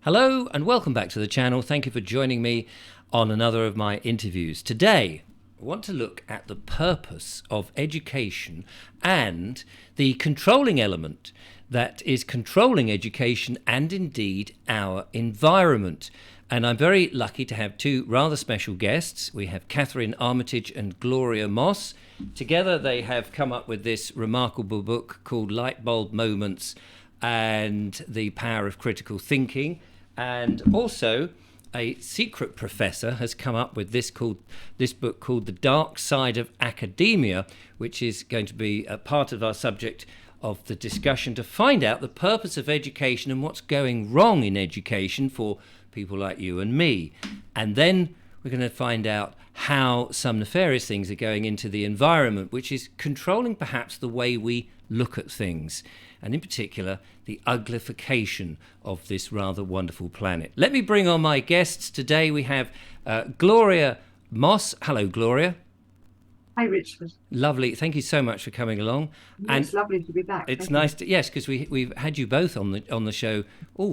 Hello and welcome back to the channel. Thank you for joining me on another of my interviews. Today, I want to look at the purpose of education and the controlling element that is controlling education and indeed our environment. And I'm very lucky to have two rather special guests. We have Katherin Armitage and Gloria Moss. Together they have come up with this remarkable book called Light Bulb Moments and the Power of Critical Thinking. And also a secret professor has come up with this book called The Dark Side of Academia, which is going to be a part of our subject of the discussion to find out the purpose of education and what's going wrong in education for people like you and me. And then we're going to find out how some nefarious things are going into the environment, which is controlling perhaps the way we look at things, and in particular the uglification of this rather wonderful planet. Let me bring on my guests. Today we have Gloria Moss. Hello, Gloria. Hi, Richard. Lovely. Thank you so much for coming along. It's lovely to be back. It's nice to, yes, because we've had you both on the show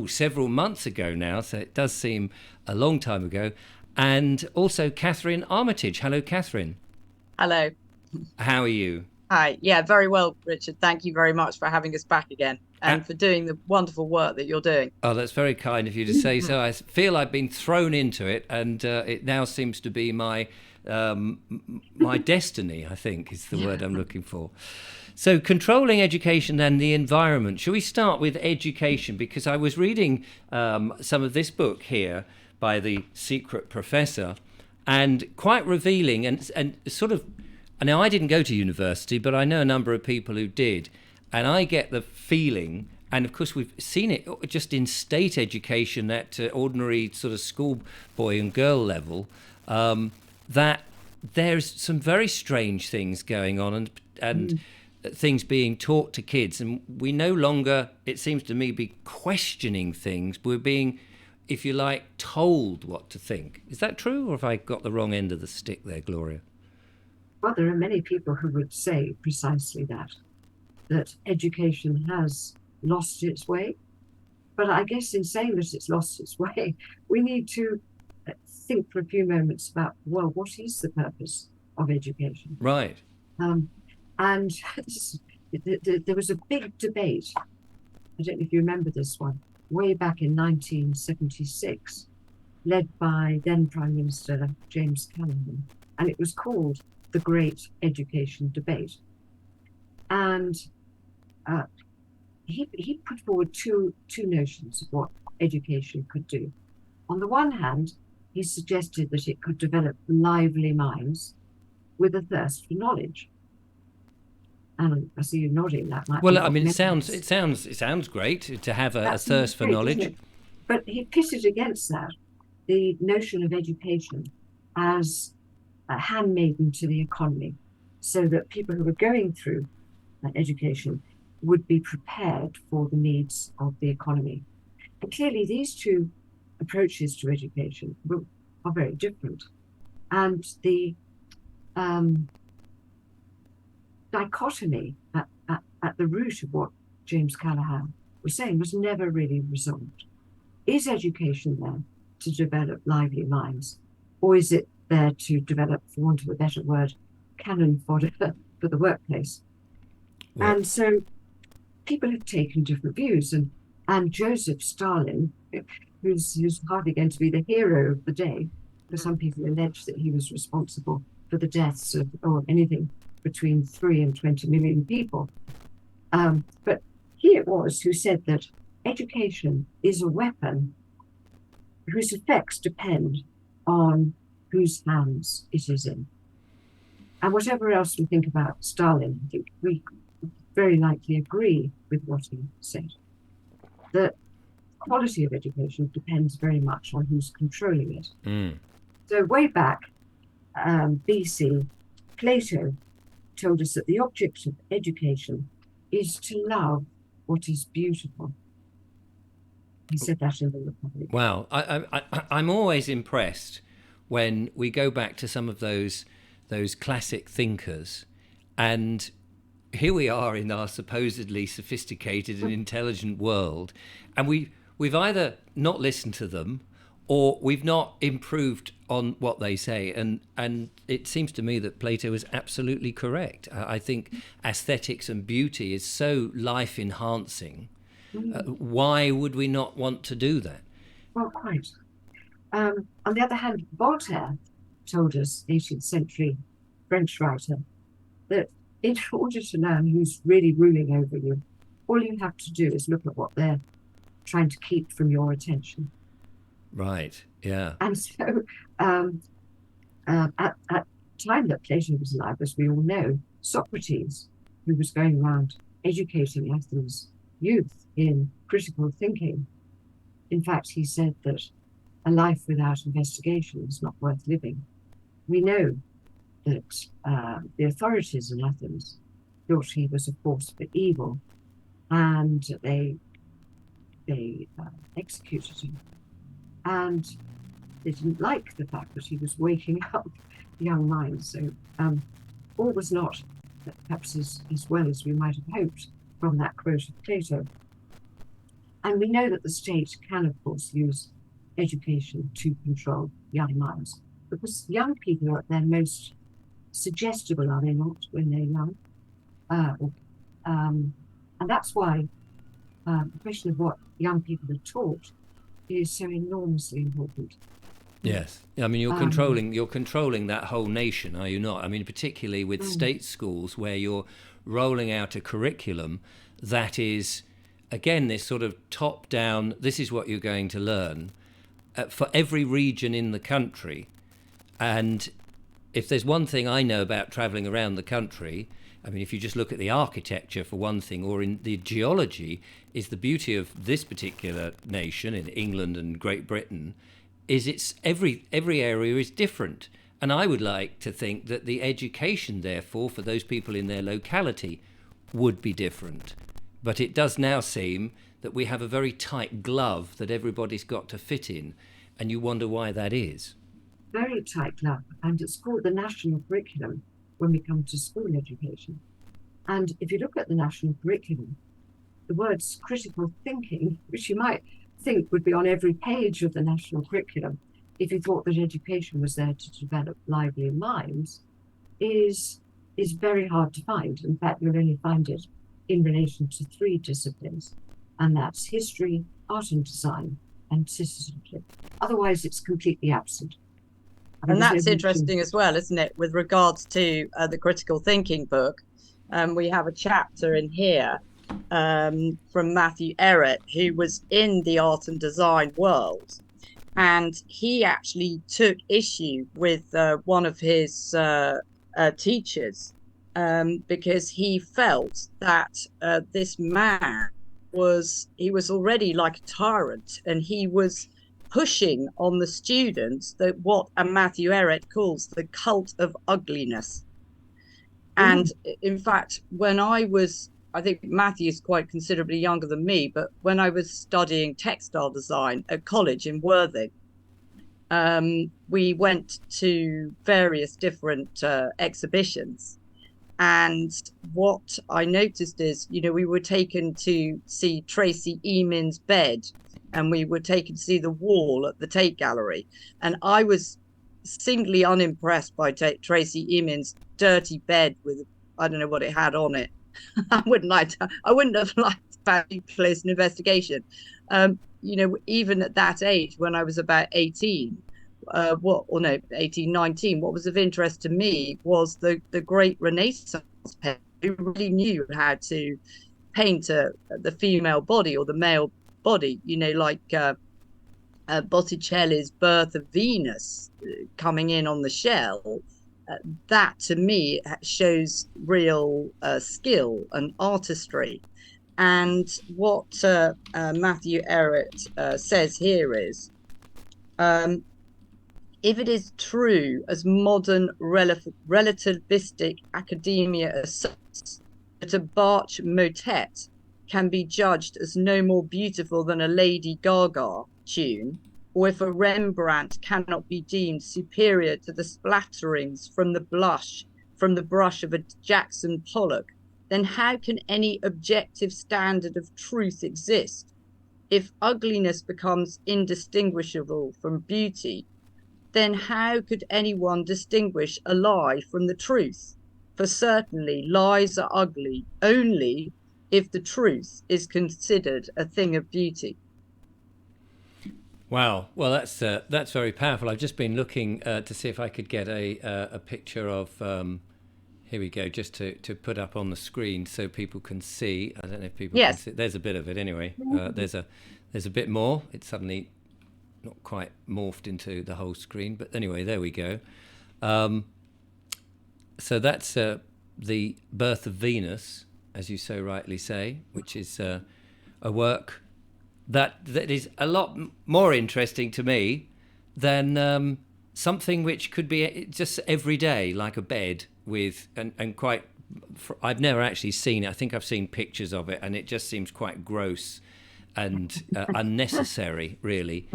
several months ago now, so it does seem a long time ago. And also Katherin Armitage. Hello, Katherin. Hello. How are you? Hi. Yeah, very well, Richard. Thank you very much for having us back again and for doing the wonderful work that you're doing. Oh, that's very kind of you to say so. I feel I've been thrown into it, and it now seems to be my destiny, I think, is the word I'm looking for. So controlling education and the environment. Shall we start with education? Because I was reading some of this book here by the secret professor, and quite revealing and sort of, now I didn't go to university, but I know a number of people who did, and I get the feeling, and of course we've seen it just in state education at ordinary sort of school boy and girl level, that there's some very strange things going on and things being taught to kids, and we no longer, it seems to me, be questioning things. We're being, if you like, told what to think. Is that true, or have I got the wrong end of the stick there, Gloria? Well, there are many people who would say precisely that education has lost its way. But I guess in saying that it's lost its way, we need to think for a few moments about, well, what is the purpose of education? Right. And there was a big debate, I don't know if you remember this one, way back in 1976, led by then Prime Minister James Cameron, and it was called the Great Education Debate. And he put forward two notions of what education could do. On the one hand, he suggested that it could develop lively minds with a thirst for knowledge. And I see you nodding. That might. Well, I mean, it sounds great to have a thirst for knowledge. But he pitted against that the notion of education as a handmaiden to the economy, so that people who were going through education would be prepared for the needs of the economy. And clearly, these two approaches to education are very different. And the dichotomy at the root of what James Callaghan was saying was never really resolved. Is education there to develop lively minds, or is it there to develop, for want of a better word, cannon fodder for the workplace? Yeah. And so people have taken different views, and Joseph Stalin, who's hardly going to be the hero of the day, because some people allege that he was responsible for the deaths of anything between 3 and 20 million people. But he it was who said that education is a weapon whose effects depend on whose hands it is in. And whatever else we think about Stalin, I think we very likely agree with what he said. The quality of education depends very much on who's controlling it. So way back, BC, Plato told us that the object of education is to love what is beautiful. He said that in the Republic. Wow, I'm always impressed when we go back to some of those classic thinkers, and here we are in our supposedly sophisticated and intelligent world, and we've either not listened to them or we've not improved on what they say. And it seems to me that Plato is absolutely correct. I think aesthetics and beauty is so life enhancing. Why would we not want to do that? Well, quite. On the other hand, Voltaire told us, 18th century French writer, that in order to learn who's really ruling over you, all you have to do is look at what they're trying to keep from your attention. Right, yeah. And so at the time that Plato was alive, as we all know, Socrates, who was going around educating Athens' youth in critical thinking, in fact, he said that a life without investigation is not worth living. We know that the authorities in Athens thought he was a force for evil, and they executed him. And they didn't like the fact that he was waking up young minds. So all was not perhaps as well as we might have hoped from that quote of Plato. And we know that the state can, of course, use education to control young minds, because young people are at their most suggestible, are they not, when they're young? And that's why the question of what young people are taught is so enormously important. Yes, I mean you're controlling that whole nation, are you not? I mean, particularly with state schools where you're rolling out a curriculum that is, again, this sort of top-down. This is what you're going to learn for every region in the country. And if there's one thing I know about travelling around the country, I mean, if you just look at the architecture for one thing, or in the geology, is the beauty of this particular nation in England and Great Britain, is it's every area is different. And I would like to think that the education, therefore, for those people in their locality would be different. But it does now seem that we have a very tight glove that everybody's got to fit in, and you wonder why that is. Very tight glove, and it's called the national curriculum when we come to school education. And if you look at the national curriculum, the words critical thinking, which you might think would be on every page of the national curriculum if you thought that education was there to develop lively minds, is very hard to find. In fact, you'll only find it in relation to 3 disciplines, and that's history, art and design, and citizenship. Otherwise, it's completely absent. And that's interesting as well, isn't it? With regards to the critical thinking book, we have a chapter in here from Matthew Ehret, who was in the art and design world. And he actually took issue with one of his teachers because he felt that this man was already like a tyrant, and he was pushing on the students that what Matthew Ehret calls the cult of ugliness. And in fact, when I think Matthew is quite considerably younger than me, but when I was studying textile design at college in Worthing, we went to various different exhibitions. And what I noticed is, we were taken to see Tracy Emin's bed, and we were taken to see the wall at the Tate Gallery. And I was singly unimpressed by Tracy Emin's dirty bed with, I don't know what it had on it. I wouldn't have liked to place an investigation. Even at that age, when I was about 18, 18, 19, what was of interest to me was the great Renaissance painter who really knew how to paint the female body or the male body, like Botticelli's Birth of Venus coming in on the shell. That to me shows real skill and artistry. And what Matthew Ehret says here is, if it is true, as modern relativistic academia asserts, that a Bach motet can be judged as no more beautiful than a Lady Gaga tune, or if a Rembrandt cannot be deemed superior to the splatterings from the brush of a Jackson Pollock, then how can any objective standard of truth exist? if ugliness becomes indistinguishable from beauty, then how could anyone distinguish a lie from the truth? For certainly lies are ugly only if the truth is considered a thing of beauty. Wow. Well, that's very powerful. I've just been looking to see if I could get a picture of. Here we go, just to put up on the screen so people can see. I don't know if people can see. There's a bit of it anyway. There's a bit more. It's suddenly not quite morphed into the whole screen, but anyway, there we go. So that's the Birth of Venus, as you so rightly say, which is a work that is a lot more interesting to me than something which could be just every day, like a bed with and quite. I've never actually seen it. I think I've seen pictures of it, and it just seems quite gross and unnecessary, really,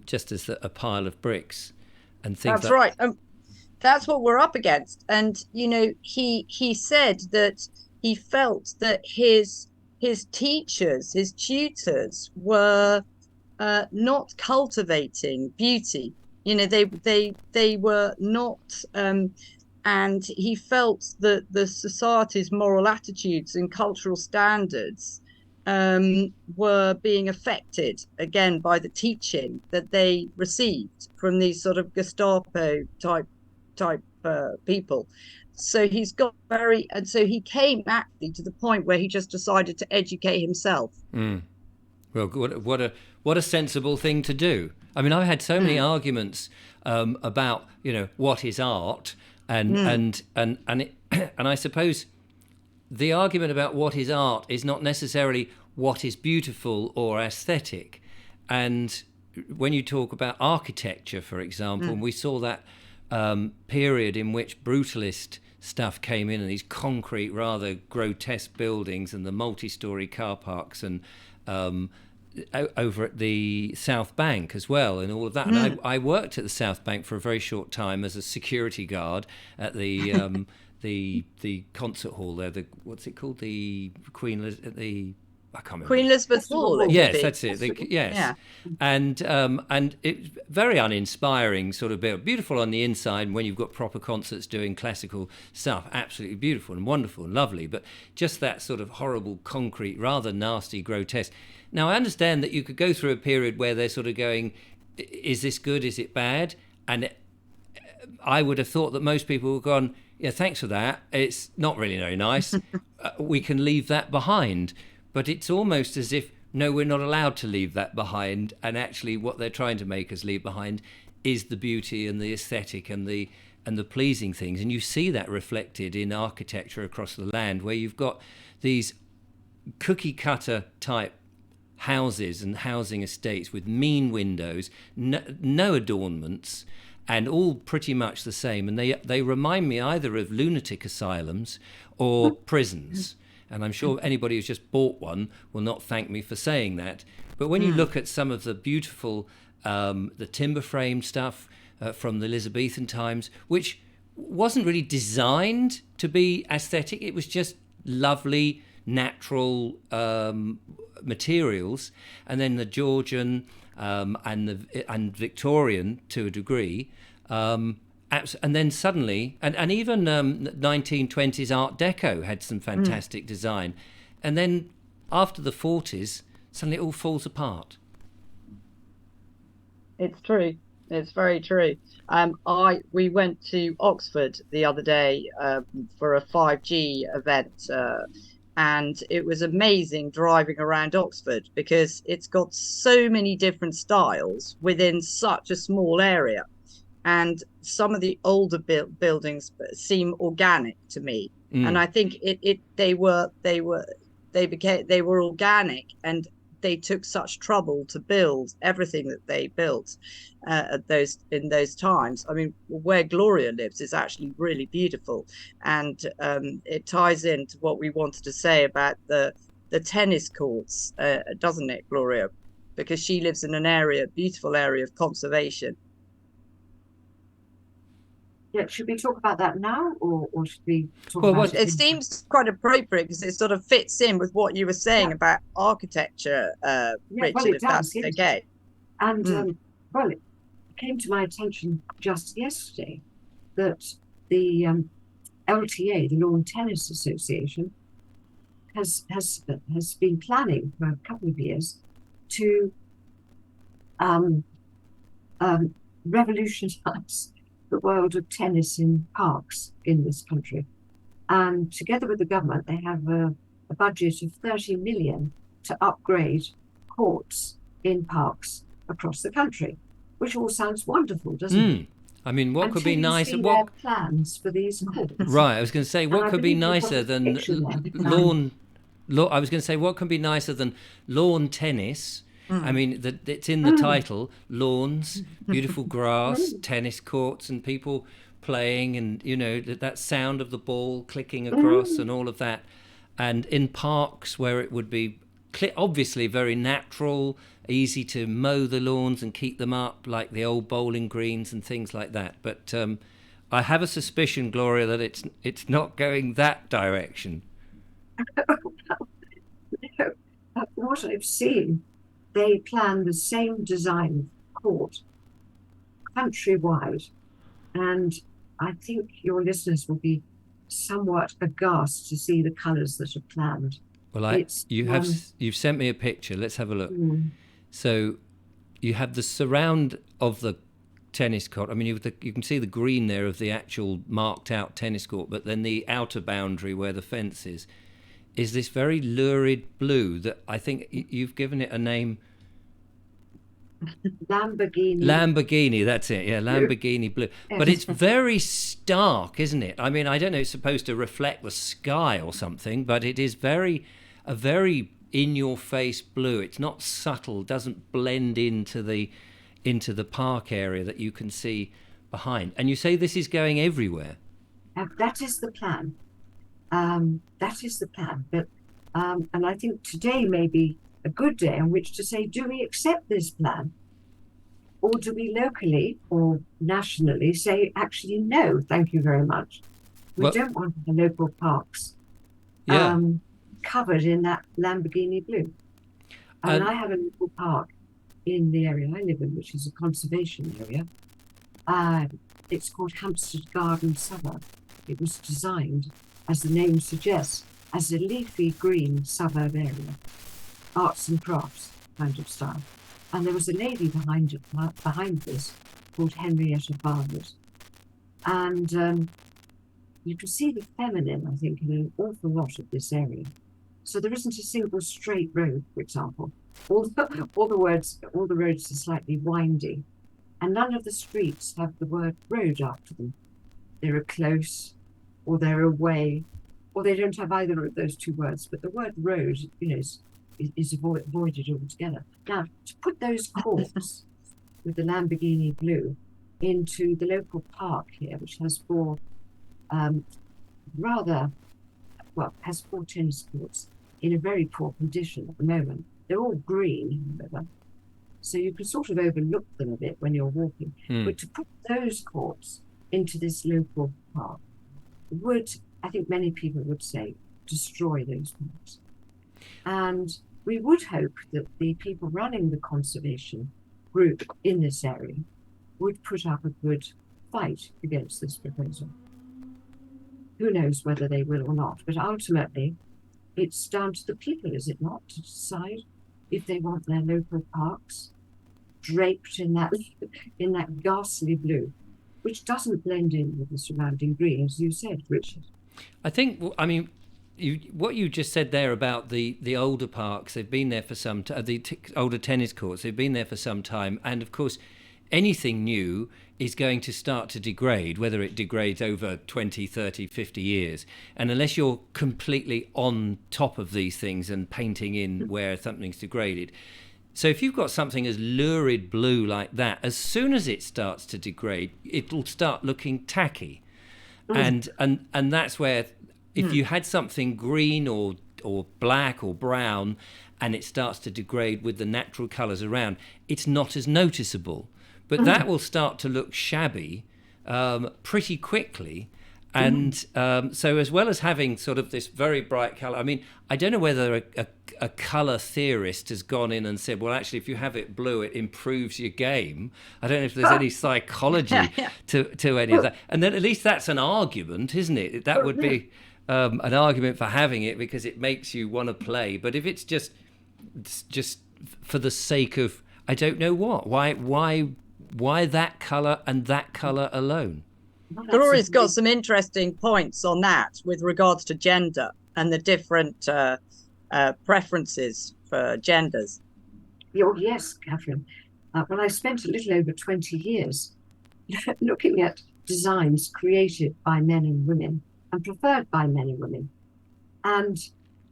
just as a pile of bricks and things. That's right. That's what we're up against. And he said that he felt that his teachers, his tutors, were not cultivating beauty. They were not. And he felt that the society's moral attitudes and cultural standards were being affected again by the teaching that they received from these sort of Gestapo type people. So so he came actually to the point where he just decided to educate himself. Well, what a sensible thing to do. I mean, I've had so many arguments about what is art, and I suppose the argument about what is art is not necessarily what is beautiful or aesthetic. And when you talk about architecture, for example, and we saw that period in which brutalist stuff came in, and these concrete, rather grotesque buildings, and the multi-story car parks, and over at the South Bank as well, and all of that. And I worked at the South Bank for a very short time as a security guard at the the concert hall there. What's it called? The Queen I can't remember. Queen Elizabeth Hall. Yes, that's it. Yes, yeah. And it's very uninspiring sort of build. Beautiful on the inside when you've got proper concerts doing classical stuff. Absolutely beautiful and wonderful and lovely. But just that sort of horrible concrete, rather nasty, grotesque. Now I understand that you could go through a period where they're sort of going, is this good? Is it bad? And I would have thought that most people would have gone, yeah, thanks for that. It's not really very nice. We can leave that behind. But it's almost as if, no, we're not allowed to leave that behind. And actually what they're trying to make us leave behind is the beauty and the aesthetic and the pleasing things. And you see that reflected in architecture across the land, where you've got these cookie cutter type houses and housing estates with mean windows, no adornments, and all pretty much the same. And they remind me either of lunatic asylums or prisons. And I'm sure anybody who's just bought one will not thank me for saying that. But when you look at some of the beautiful, the timber frame stuff from the Elizabethan times, which wasn't really designed to be aesthetic, it was just lovely, natural materials. And then the Georgian and Victorian, to a degree, and then suddenly, and even 1920s Art Deco had some fantastic design. And then after the 40s, suddenly it all falls apart. It's true. It's very true. We went to Oxford the other day for a 5G event, and it was amazing driving around Oxford because it's got so many different styles within such a small area. And some of the older buildings seem organic to me, and I think they were organic, and they took such trouble to build everything that they built in those times. I mean, where Gloria lives is actually really beautiful, and it ties into what we wanted to say about the tennis courts, doesn't it, Gloria? Because she lives in an beautiful area of conservation. Yeah, should we talk about that now, or should we talk Well, about what- it? It seems quite appropriate because it sort of fits in with what you were saying about architecture, Yeah, well, Richard, it if does. that's Yes. okay. And Mm. well, it came to my attention just yesterday that the LTA, the Lawn Tennis Association, has been planning for a couple of years to um, revolutionize the world of tennis in parks in this country. And together with the government, they have a budget of 30 million to upgrade courts in parks across the country, which all sounds wonderful, doesn't it? I mean, what could be Until you nicer? see What their plans for these courts. Right, I was going to say, what I could be believe you've got nicer a than picture there. lawn? I was going to say, what can be nicer than lawn tennis? I mean, it's in the title: lawns, beautiful grass, tennis courts, and people playing, and that sound of the ball clicking across, and all of that. And in parks where it would be obviously very natural, easy to mow the lawns and keep them up, like the old bowling greens and things like that. But I have a suspicion, Gloria, that it's not going that direction. What I've seen, they plan the same design court countrywide, and I think your listeners will be somewhat aghast to see the colours that are planned. Well, you've sent me a picture. Let's have a look. So you have the surround of the tennis court. I mean, you can see the green there of the actual marked out tennis court, but then the outer boundary where the fence is this very lurid blue that I think you've given it a name. Lamborghini, that's it. Yeah, Lamborghini blue. But it's very stark, isn't it? I mean, I don't know, it's supposed to reflect the sky or something, but it is a very in-your-face blue. It's not subtle, doesn't blend into the park area that you can see behind. And you say this is going everywhere. That is the plan. That is the plan. But and I think today may be a good day on which to say, do we accept this plan? Or do we locally or nationally say, actually, no, thank you very much. We don't want the local parks covered in that Lamborghini blue. And I have a local park in the area I live in, which is a conservation area. It's called Hampstead Garden Suburb. It was designed, as the name suggests, as a leafy green suburb area, arts and crafts kind of style. And there was a lady behind this called Henrietta Barnett. And you can see the feminine, I think, in an awful lot of this area. So there isn't a single straight road, for example. All the roads are slightly windy, and none of the streets have the word road after them. They're close, or they're away, or they don't have either of those two words. But the word road, is avoided altogether. Now, to put those courts with the Lamborghini blue into the local park here, which has four tennis courts in a very poor condition at the moment. They're all green, however, so you can sort of overlook them a bit when you're walking. But to put those courts into this local park would, I think many people would say, destroy those parks. And we would hope that the people running the conservation group in this area would put up a good fight against this proposal. Who knows whether they will or not, but ultimately it's down to the people, is it not, to decide if they want their local parks draped in that ghastly blue, which doesn't blend in with the surrounding green, as you said, Richard. I think, I mean, what you just said there about the older parks, they've been there for some time, older tennis courts, they've been there for some time, and of course anything new is going to start to degrade, whether it degrades over 20, 30, 50 years. And unless you're completely on top of these things and painting in where something's degraded. So if you've got something as lurid blue like that, as soon as it starts to degrade, it'll start looking tacky. And that's where, if you had something green or black or brown and it starts to degrade with the natural colours around, it's not as noticeable. But that will start to look shabby pretty quickly. And so as well as having sort of this very bright colour, I mean, I don't know whether a colour theorist has gone in and said, well, actually, if you have it blue, it improves your game. I don't know if there's any psychology to any of that. And then at least that's an argument, isn't it? That would be an argument for having it because it makes you want to play. But if it's just for the sake of, I don't know what, why that colour and that colour alone? Gloria's got some interesting points on that with regards to gender and the different preferences for genders. Oh, yes, Katherin. Well, I spent a little over 20 years looking at designs created by men and women and preferred by men and women. And,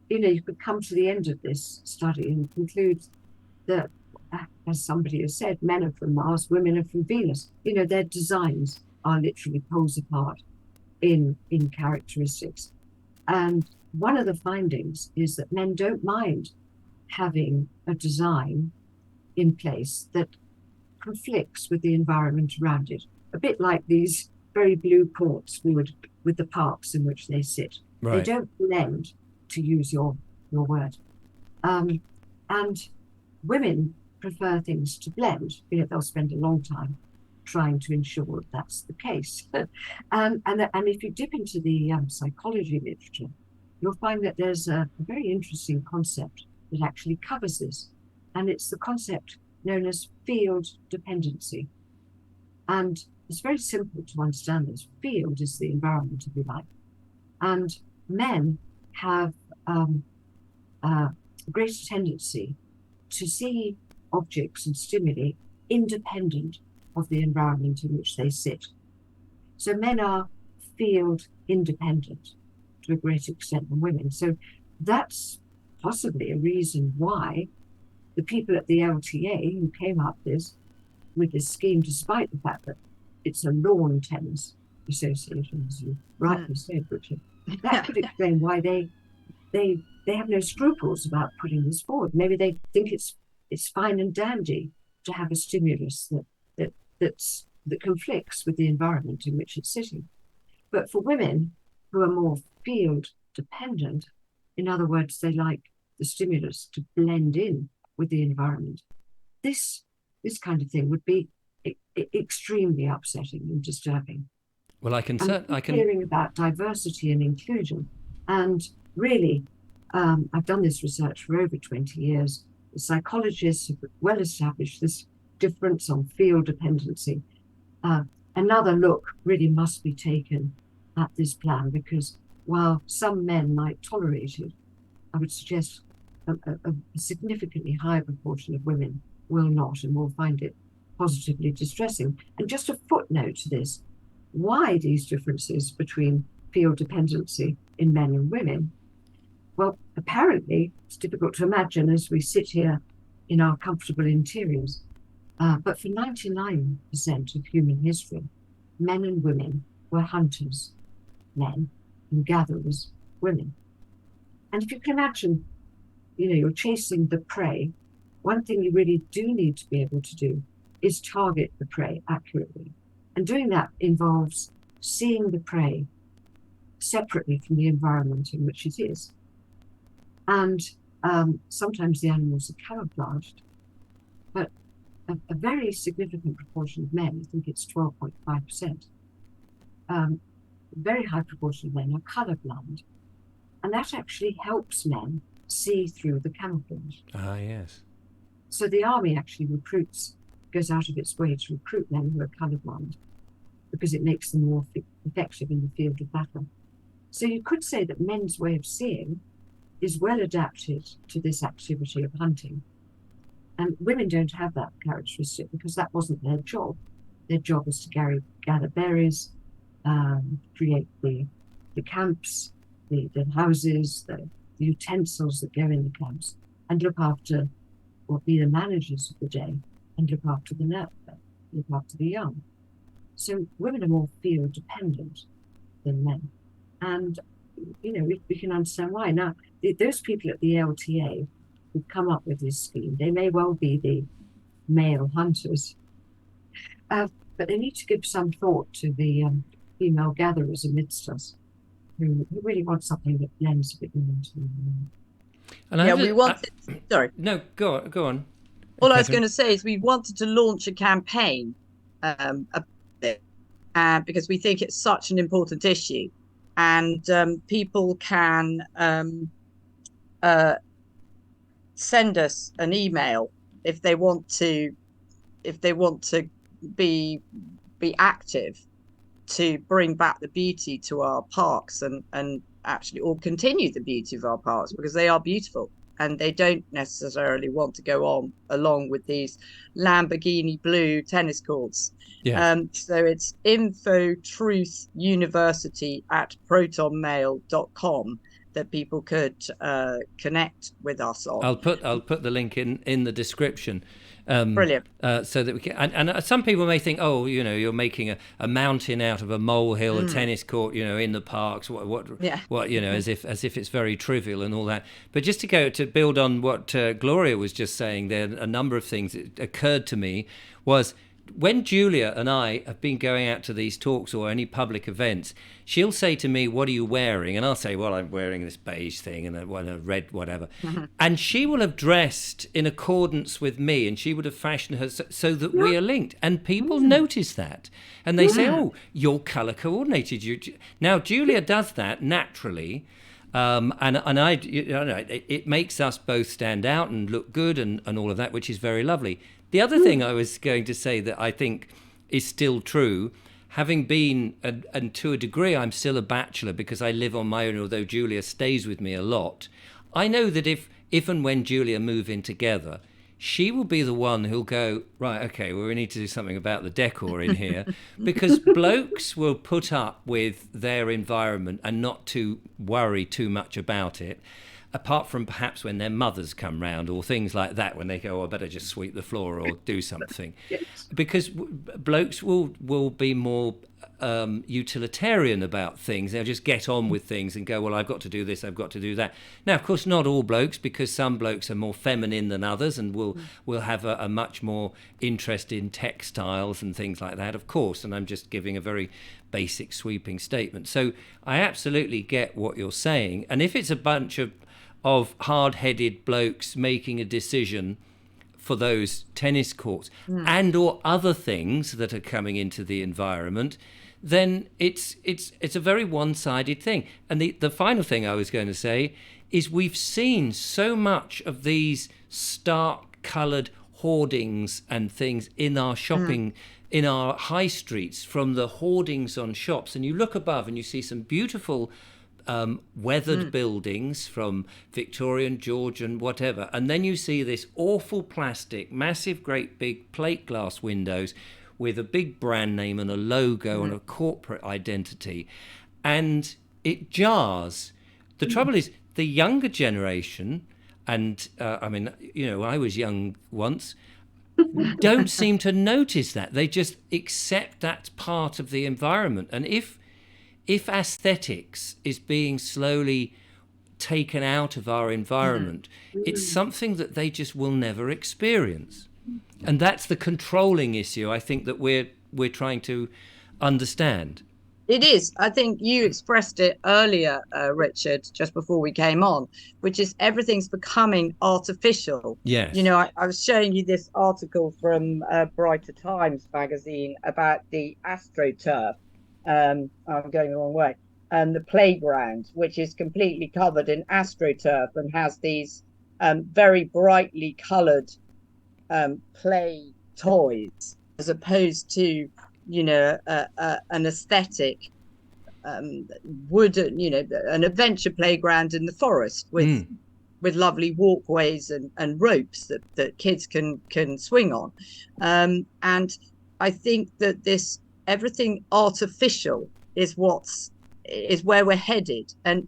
you could come to the end of this study and conclude that, as somebody has said, men are from Mars, women are from Venus. Their designs are literally poles apart in characteristics. And one of the findings is that men don't mind having a design in place that conflicts with the environment around it, a bit like these very blue courts with the parks in which they sit. Right. They don't blend, to use your word. And women prefer things to blend. They'll spend a long time trying to ensure that's the case. And if you dip into the psychology literature, you'll find that there's a very interesting concept that actually covers this. And it's the concept known as field dependency. And it's very simple to understand this. Field is the environment, if you like. And men have a greater tendency to see objects and stimuli independent of the environment in which they sit. So men are field independent to a greater extent than women. So that's possibly a reason why the people at the LTA who came up with this scheme, despite the fact that it's a lawn tennis association, as you rightly said, Richard, that could explain why they have no scruples about putting this forward. Maybe they think it's fine and dandy to have a stimulus that conflicts with the environment in which it's sitting. But for women who are more field dependent, in other words, they like the stimulus to blend in with the environment, this kind of thing would be extremely upsetting and disturbing. Well, I can hearing about diversity and inclusion, and really, I've done this research for over 20 years. The psychologists have well established this difference on field dependency. Another look really must be taken at this plan, because while some men might tolerate it, I would suggest a significantly higher proportion of women will not and will find it positively distressing. And just a footnote to this, why these differences between field dependency in men and women? Well, apparently it's difficult to imagine as we sit here in our comfortable interiors. But for 99% of human history, men and women were hunters, men, and gatherers, women. And if you can imagine, you're chasing the prey, one thing you really do need to be able to do is target the prey accurately. And doing that involves seeing the prey separately from the environment in which it is. And sometimes the animals are camouflaged, but a very significant proportion of men, I think it's 12.5%, a very high proportion of men are colorblind. And that actually helps men see through the camouflage. Ah, yes. So the army actually goes out of its way to recruit men who are colorblind because it makes them more effective in the field of battle. So you could say that men's way of seeing is well adapted to this activity of hunting. And women don't have that characteristic because that wasn't their job. Their job was to gather berries, create the camps, the houses, the utensils that go in the camps, and look after, or be the managers of the day, and look after the nurture, look after the young. So women are more field dependent than men. And, we can understand why. Now, those people at the LTA who've come up with this scheme, they may well be the male hunters. but they need to give some thought to the female gatherers amidst us who really want something that blends a bit more into them. And we wanted. Sorry. No, go on. All Katherin. I was going to say is we wanted to launch a campaign because we think it's such an important issue, and people can send us an email if they want to be active to bring back the beauty to our parks and actually or continue the beauty of our parks, because they are beautiful and they don't necessarily want to go along with these Lamborghini blue tennis courts. Yes. So it's infotruthuniversity@protonmail.com that people could connect with us on. I'll put the link in the description. Brilliant. So that we can, and some people may think, oh, you're making a mountain out of a molehill, a tennis court, in the parks. What, as if it's very trivial and all that. But just to build on what Gloria was just saying, there a number of things that occurred to me was, when Julia and I have been going out to these talks or any public events, she'll say to me, "What are you wearing?" And I'll say, "Well, I'm wearing this beige thing and a red whatever." Mm-hmm. And she will have dressed in accordance with me, and she would have fashioned her so that we are linked. And people notice that, and they say, "Oh, you're colour coordinated." Now Julia does that naturally. And I, it makes us both stand out and look good and all of that, which is very lovely. The other thing I was going to say that I think is still true, having been, and to a degree I'm still a bachelor because I live on my own, although Julia stays with me a lot. I know that if and when Julia move in together, she will be the one who'll go, right, okay, well, we need to do something about the decor in here, because blokes will put up with their environment and not to worry too much about it, apart from perhaps when their mothers come round or things like that, when they go, I better just sweep the floor or do something. Yes. Because blokes will be more utilitarian about things. They'll just get on with things and go, well, I've got to do this, I've got to do that. Now, of course, not all blokes, because some blokes are more feminine than others and will have a much more interest in textiles and things like that, of course. And I'm just giving a very basic sweeping statement. So I absolutely get what you're saying. And if it's a bunch of hard-headed blokes making a decision for those tennis courts and or other things that are coming into the environment, then it's a very one-sided thing. And the final thing I was going to say is, we've seen so much of these stark-coloured hoardings and things in our shopping, in our high streets, from the hoardings on shops. And you look above and you see some beautiful weathered buildings from Victorian, Georgian, whatever, and then you see this awful plastic, massive, great big plate glass windows with a big brand name and a logo and a corporate identity, and it jars. The trouble is, the younger generation, and I was young once, don't seem to notice that. They just accept that's part of the environment. And if aesthetics is being slowly taken out of our environment, it's something that they just will never experience. And that's the controlling issue, I think, that we're trying to understand. It is. I think you expressed it earlier, Richard, just before we came on, which is everything's becoming artificial. Yes. I was showing you this article from Brighter Times magazine about the AstroTurf. I'm going the wrong way. And the playground, which is completely covered in AstroTurf and has these very brightly coloured play toys, as opposed to an aesthetic wooden, an adventure playground in the forest with lovely walkways and ropes that kids can swing on. And I think that this everything artificial is where we're headed, and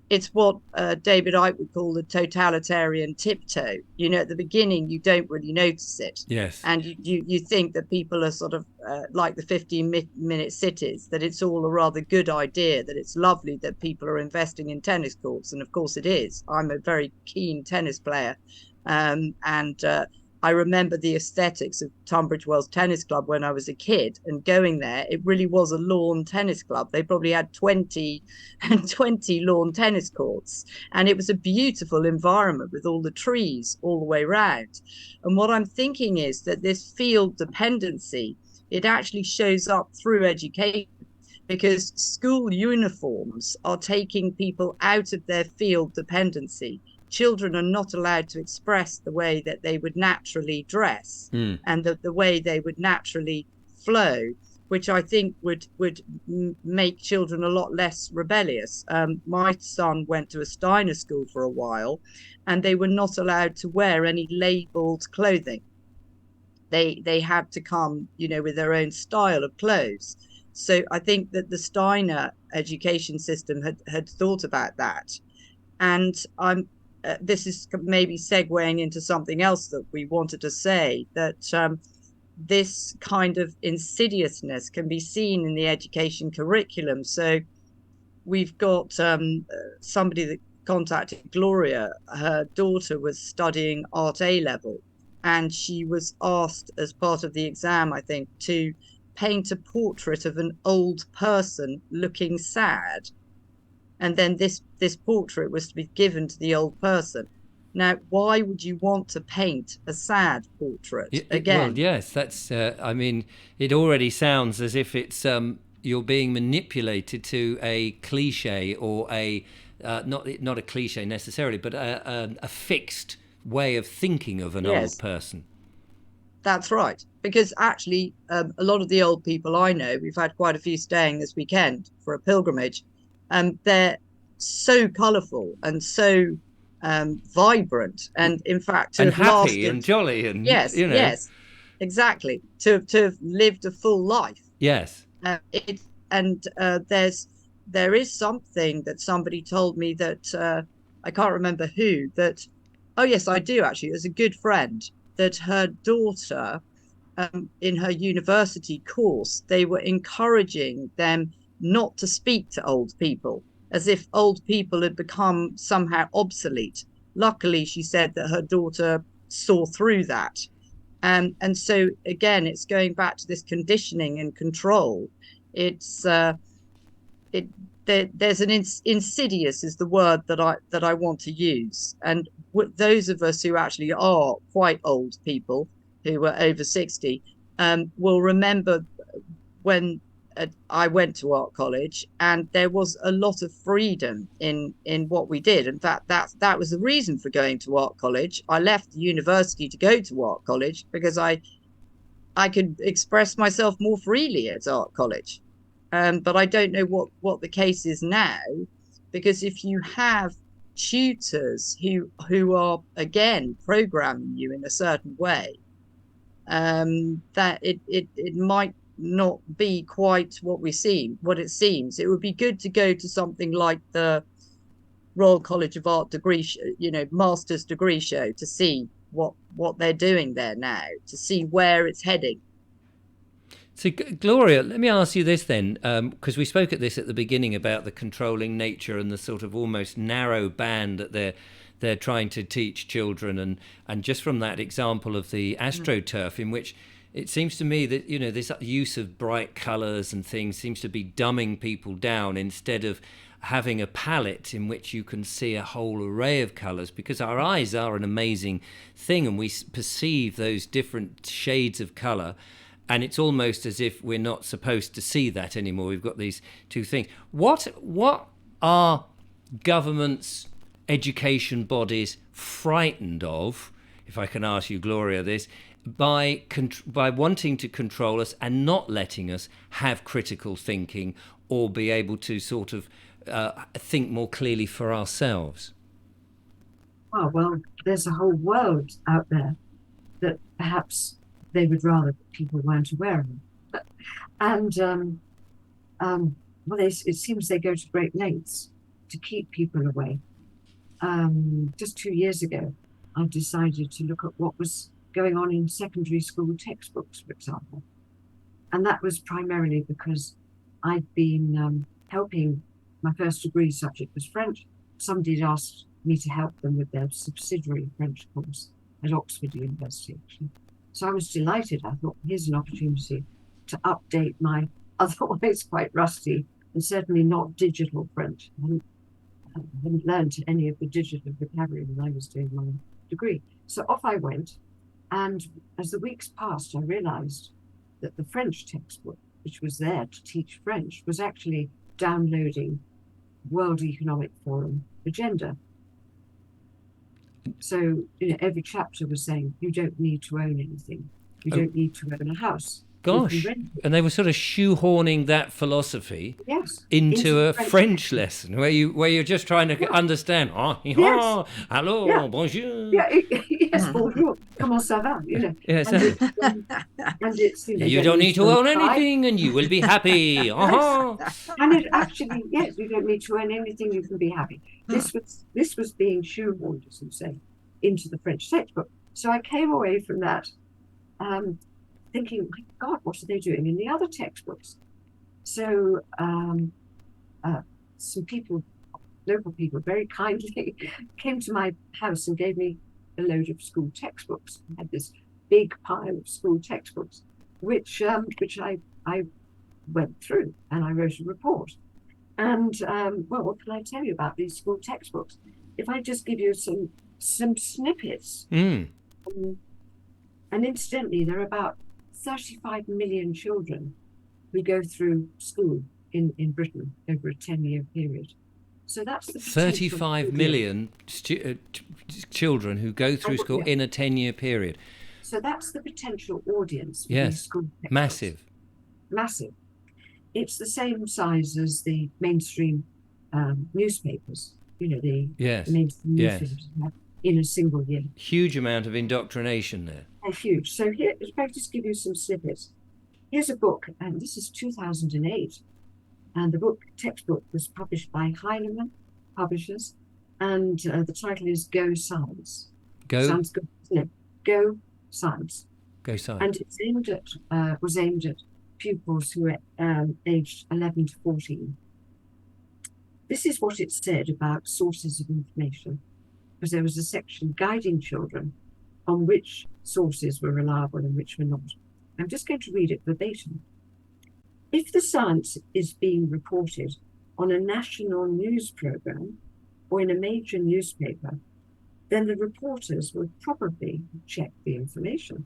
it's what David Icke would call the totalitarian tiptoe. At the beginning you don't really notice it. Yes. And you think that people are sort of like the 15-minute cities, that it's all a rather good idea, that it's lovely that people are investing in tennis courts, and of course it is. I'm a very keen tennis player, and I remember the aesthetics of Tunbridge Wells Tennis Club when I was a kid and going there. It really was a lawn tennis club. They probably had 20 lawn tennis courts. And it was a beautiful environment with all the trees all the way around. And what I'm thinking is that this field dependency, it actually shows up through education, because school uniforms are taking people out of their field dependency. Children are not allowed to express the way that they would naturally dress and the way they would naturally flow, which I think would make children a lot less rebellious. My son went to a Steiner school for a while, and they were not allowed to wear any labeled clothing. They had to come, with their own style of clothes. So I think that the Steiner education system had thought about that. And this is maybe segueing into something else that we wanted to say, that this kind of insidiousness can be seen in the education curriculum. So we've got somebody that contacted Gloria. Her daughter was studying Art A level, and she was asked as part of the exam, I think, to paint a portrait of an old person looking sad. And then this portrait was to be given to the old person. Now, why would you want to paint a sad portrait again? Well, yes, that's. It already sounds as if it's you're being manipulated to a cliche, or a not a cliche necessarily, but a fixed way of thinking of an old person. That's right, because actually, a lot of the old people I know, we've had quite a few staying this weekend for a pilgrimage. They're so colourful and so vibrant, and in fact, and happy and jolly, and yes, exactly. To have lived a full life. Yes. There is something that somebody told me that I can't remember who. That, oh yes, I do actually. As a good friend, that her daughter, in her university course, they were encouraging them not to speak to old people, as if old people had become somehow obsolete. Luckily, she said that her daughter saw through that. And so, again, it's going back to this conditioning and control. There's an insidious is the word that I want to use. And those of us who actually are quite old people, who were over 60, will remember when I went to art college, and there was a lot of freedom in what we did. In fact, that was the reason for going to art college. I left the university to go to art college because I could express myself more freely at art college. But I don't know what the case is now, because if you have tutors who are, again, programming you in a certain way, that it might not be quite what it seems. It would be good to go to something like the Royal College of Art degree, master's degree show, to see what they're doing there now, to see where it's heading. So, Gloria, let me ask you this then, because we spoke at this at the beginning about the controlling nature and the sort of almost narrow band that they're trying to teach children, and just from that example of the AstroTurf, in which it seems to me that, this use of bright colours and things seems to be dumbing people down, instead of having a palette in which you can see a whole array of colours, because our eyes are an amazing thing and we perceive those different shades of colour. And it's almost as if we're not supposed to see that anymore. We've got these two things. What are governments, education bodies frightened of, if I can ask you, Gloria, this, by wanting to control us and not letting us have critical thinking or be able to sort of think more clearly for ourselves? Oh, well, there's a whole world out there that perhaps they would rather people weren't aware of. And it seems they go to great lengths to keep people away. Just 2 years ago, I decided to look at what was going on in secondary school textbooks, for example. And that was primarily because I'd been helping. My first degree subject was French. Somebody had asked me to help them with their subsidiary French course at Oxford University, actually. So I was delighted. I thought, here's an opportunity to update my otherwise quite rusty and certainly not digital French. I hadn't learned any of the digital vocabulary when I was doing my degree. So off I went. And as the weeks passed, I realized that the French textbook, which was there to teach French, was actually downloading World Economic Forum agenda. So, every chapter was saying, you don't need to own anything. You don't need to own a house. Gosh. And they were sort of shoehorning that philosophy into a French lesson where you're just trying to understand. Oh, Yes. hello, bonjour. Yes, bonjour. Comment ça va? Yes. And it's You don't need to own anything and you will be happy. And it actually, yes, you don't need to own anything, you can be happy. This was being shoehorned, as you say, into the French textbook. So I came away from that thinking, my God, what are they doing in the other textbooks? So some people, local people, very kindly came to my house and gave me a load of school textbooks. I had this big pile of school textbooks, which I went through and I wrote a report. And well, what can I tell you about these school textbooks? If I just give you some snippets, and incidentally, there are about 35 million children who go through school in Britain over a 10-year period. So that's the 35 million children who go through school in a 10-year period. So that's the potential audience. Yes, school massive. It's the same size as the mainstream newspapers. The mainstream newspapers in a single year. Huge amount of indoctrination there. Huge. So here, if I just give you some snippets. Here's a book, and this is 2008. And the textbook was published by Heinemann Publishers, and the title is Go Science. Sounds good, isn't it? Go Science. Go Science. And it's was aimed at pupils who are aged 11 to 14. This is what it said about sources of information, because there was a section guiding children on which sources were reliable and which were not. I'm just going to read it verbatim. If the science is being reported on a national news program or in a major newspaper, then the reporters will probably check the information.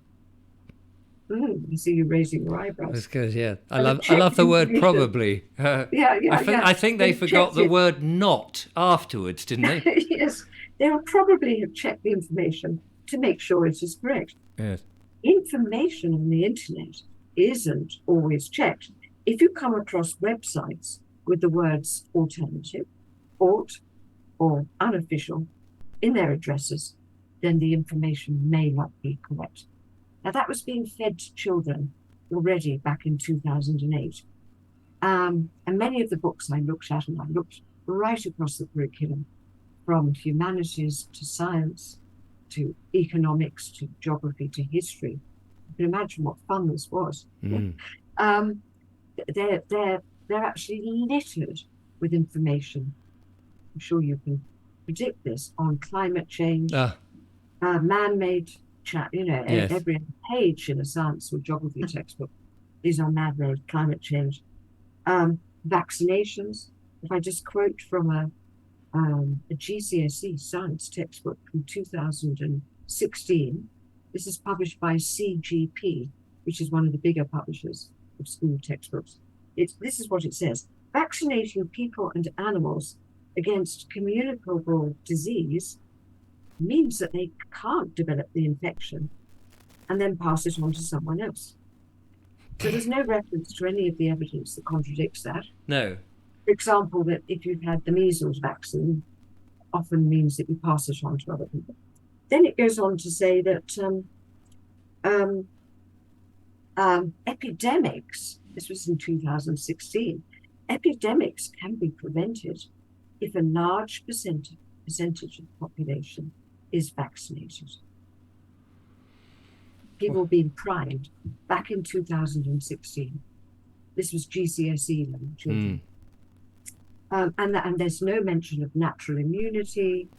I see you raising your eyebrows. That's good, yeah. I love the word probably. I think they forgot the word not afterwards, didn't they? Yes, they will probably have checked the information to make sure it is correct. Yes. Information on the internet isn't always checked. If you come across websites with the words alternative, alt, or unofficial in their addresses, then the information may not be correct. Now, that was being fed to children already back in 2008. And many of the books I looked at, and I looked right across the curriculum, from humanities to science, to economics, to geography, to history. You can imagine what fun this was. They're actually littered with information. I'm sure you can predict this on climate change, man-made Yes. Every page in a science or geography textbook. These are man-made climate change. Vaccinations. If I just quote from a GCSE science textbook from 2016, this is published by CGP, which is one of the bigger publishers of school textbooks. This is what it says: vaccinating people and animals against communicable disease means that they can't develop the infection and then pass it on to someone else. So there's no reference to any of the evidence that contradicts that. No. For example, that if you've had the measles vaccine, often means that you pass it on to other people. Then it goes on to say that epidemics, this was in 2016, epidemics can be prevented if a large percentage of the population is vaccinated. People being primed back in 2016. This was GCSE level children. And there's no mention of natural immunity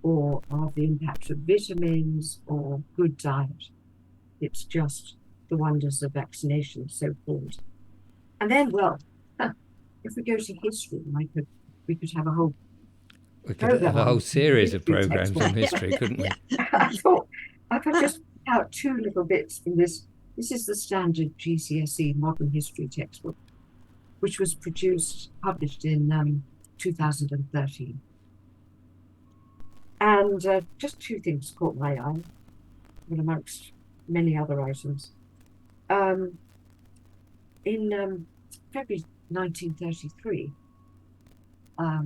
or of the impact of vitamins or good diet. It's just the wonders of vaccination, so-called. And then, well, if we go to history, we could have a whole series of programs on history, couldn't we? I thought I could just pick out two little bits from this. This is the standard GCSE modern history textbook, which was published in 2013. And just two things caught my eye, well, amongst many other items. In February 1933,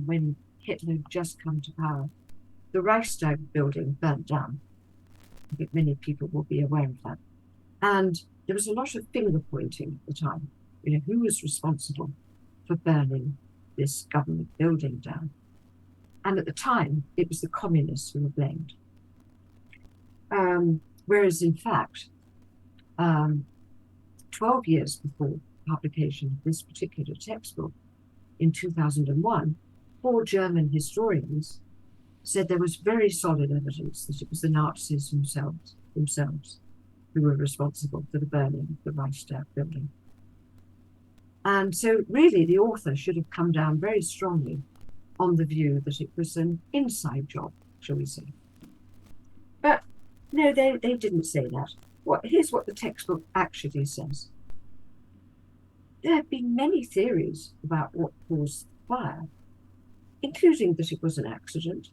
when Hitler had just come to power, the Reichstag building burnt down. I think many people will be aware of that. And there was a lot of finger pointing at the time. You know, who was responsible for burning this government building down? And at the time, it was the communists who were blamed. Whereas in fact, 12 years before publication of this particular textbook, in 2001, 4 German historians said there was very solid evidence that it was the Nazis themselves who were responsible for the burning of the Reichstag building. And so really the author should have come down very strongly on the view that it was an inside job, shall we say. But no, they didn't say that. Here's what the textbook actually says. There have been many theories about what caused the fire, including that it was an accident,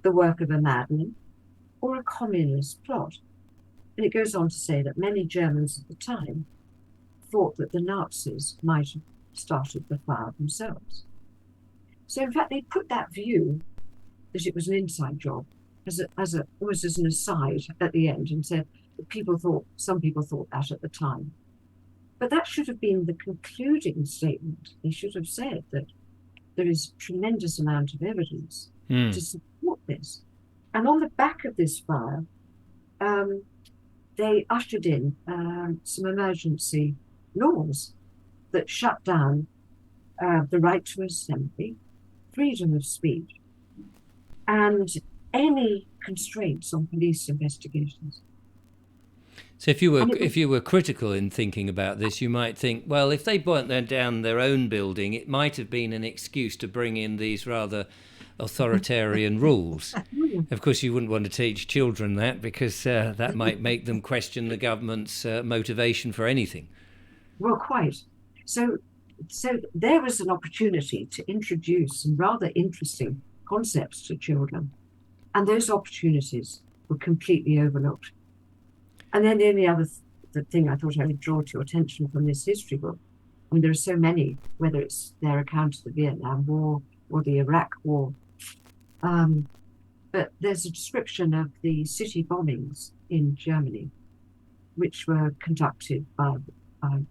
the work of a madman, or a communist plot. And it goes on to say that many Germans at the time thought that the Nazis might have started the fire themselves. So in fact, they put that view that it was an inside job almost as an aside at the end, and said that some people thought that at the time. But that should have been the concluding statement. They should have said that there is a tremendous amount of evidence to support this. And on the back of this fire, they ushered in some emergency laws that shut down the right to assembly, freedom of speech, and any constraints on police investigations. So if you were critical in thinking about this, you might think, well, if they burnt down their own building, it might have been an excuse to bring in these rather authoritarian rules. Of course, you wouldn't want to teach children that, because that might make them question the government's motivation for anything. Well, quite. So there was an opportunity to introduce some rather interesting concepts to children, and those opportunities were completely overlooked. And then the only other thing I thought I would draw to your attention from this history book, I mean, there are so many, whether it's their account of the Vietnam War or the Iraq War, but there's a description of the city bombings in Germany, which were conducted by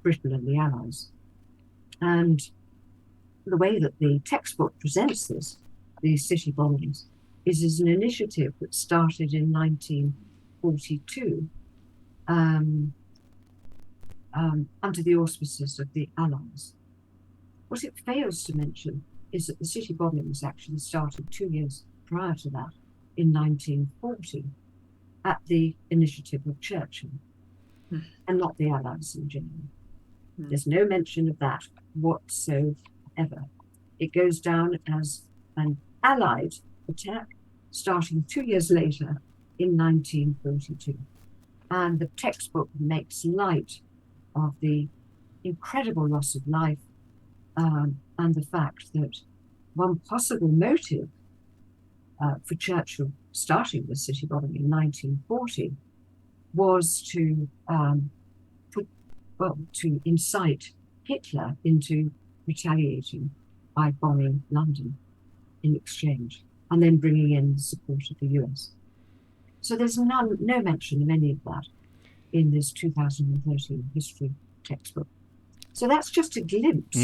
Britain and the Allies. And the way that the textbook presents these city bombings, is as an initiative that started in 1942 under the auspices of the Allies. What it fails to mention is that the city bombings actually started 2 years prior to that, in 1940, at the initiative of Churchill, and not the Allies in Germany. There's no mention of that whatsoever. It goes down as an Allied attack starting 2 years later in 1942. And the textbook makes light of the incredible loss of life and the fact that one possible motive for Churchill starting the city bombing in 1940 was to incite Hitler into retaliating by bombing London in exchange, and then bringing in the support of the US. So there's no mention of any of that in this 2013 history textbook. So that's just a glimpse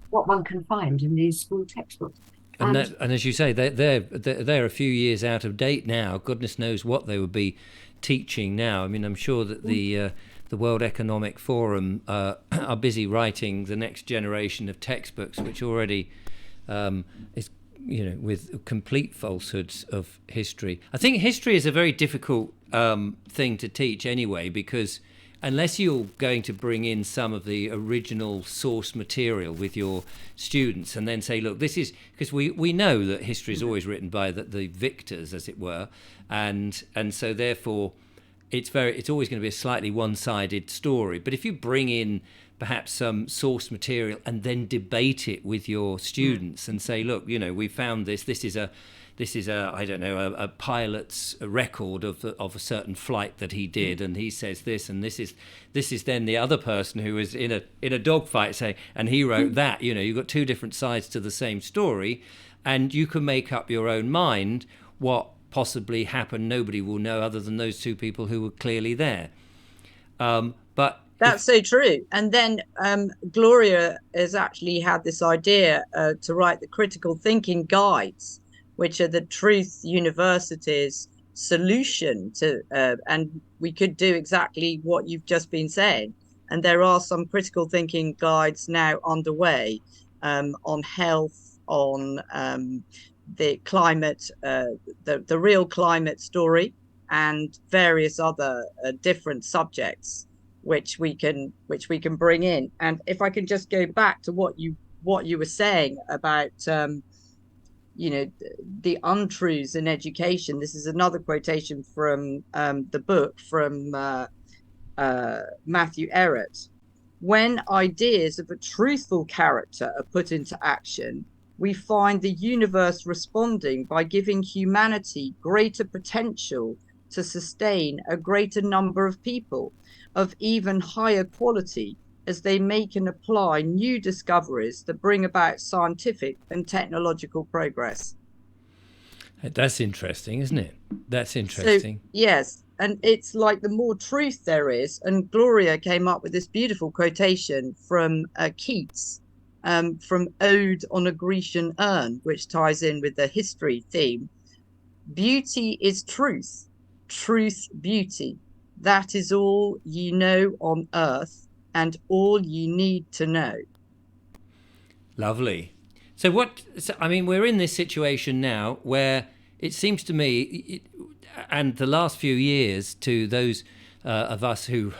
what one can find in these school textbooks. And as you say, they're a few years out of date now. Goodness knows what they would be teaching now. I mean, I'm sure that the World Economic Forum are busy writing the next generation of textbooks, which already is with complete falsehoods of history. I think history is a very difficult thing to teach anyway, because unless you're going to bring in some of the original source material with your students and then say, look, this is, because we know that history is always written by the victors, as it were, and so therefore it's always going to be a slightly one-sided story. But if you bring in perhaps some source material and then debate it with your students and say, look, we found this is a I don't know, a pilot's record of a certain flight that he did, and he says this, and this is then the other person who was in a dogfight, say, and he wrote that. You've got two different sides to the same story, and you can make up your own mind what possibly happened. Nobody will know other than those two people who were clearly there. But that's so true. And then Gloria has actually had this idea to write the critical thinking guides, which are the Truth University's solution to, and we could do exactly what you've just been saying. And there are some critical thinking guides now underway on health, on the climate, the real climate story, and various other different subjects which we can bring in. And if I can just go back to what you were saying about the untruths in education. This is another quotation from the book from Matthew Errett. When ideas of a truthful character are put into action, we find the universe responding by giving humanity greater potential to sustain a greater number of people of even higher quality as they make and apply new discoveries that bring about scientific and technological progress. That's interesting, isn't it? That's interesting. So, yes, and it's like the more truth there is, and Gloria came up with this beautiful quotation from Keats, from Ode on a Grecian Urn, which ties in with the history theme. Beauty is truth, truth beauty. That is all ye know on earth, and all you need to know. Lovely. So we're in this situation now where it seems to me, and the last few years, to those of us who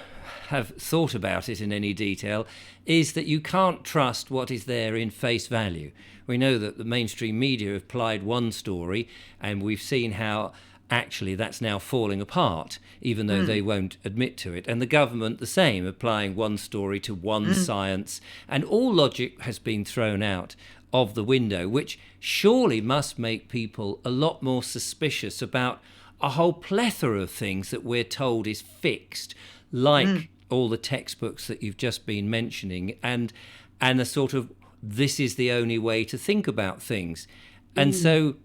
have thought about it in any detail, is that you can't trust what is there in face value. We know that the mainstream media have applied one story, and we've seen how actually that's now falling apart, even though they won't admit to it. And the government the same, applying one story to one science, and all logic has been thrown out of the window, which surely must make people a lot more suspicious about a whole plethora of things that we're told is fixed, like all the textbooks that you've just been mentioning, and a sort of, this is the only way to think about things. And so,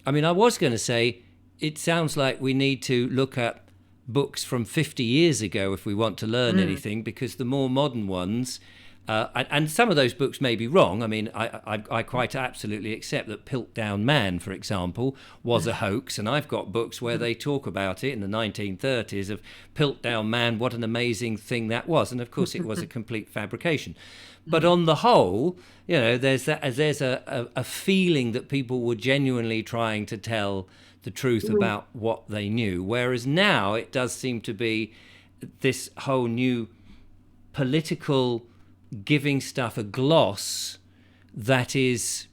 I was going to say, it sounds like we need to look at books from 50 years ago if we want to learn anything, because the more modern ones, and some of those books may be wrong. I quite absolutely accept that Piltdown Man, for example, was a hoax, and I've got books where they talk about it in the 1930s of Piltdown Man, what an amazing thing that was, and of course it was a complete fabrication. But on the whole, there's a feeling that people were genuinely trying to tell the truth about what they knew, whereas now it does seem to be this whole new political giving stuff a gloss that is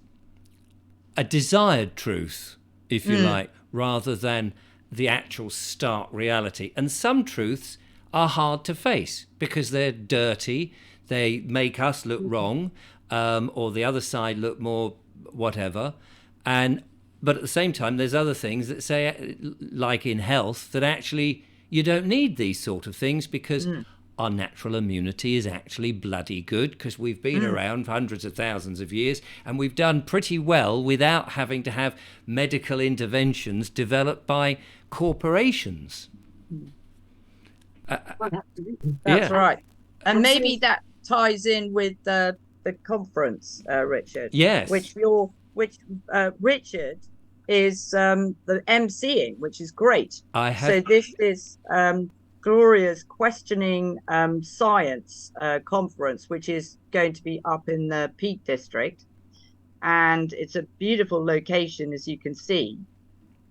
a desired truth, if you like, rather than the actual stark reality. And some truths are hard to face because they're dirty, they make us look wrong, or the other side look more whatever. But at the same time, there's other things that say, like in health, that actually you don't need these sort of things because our natural immunity is actually bloody good, because we've been around for hundreds of thousands of years, and we've done pretty well without having to have medical interventions developed by corporations. Well, absolutely. That's right. And maybe that ties in with the conference, Richard. Yes. Which Richard is the emceeing, which is great. So this is Gloria's Questioning Science conference, which is going to be up in the Peak District. and it's a beautiful location, as you can see.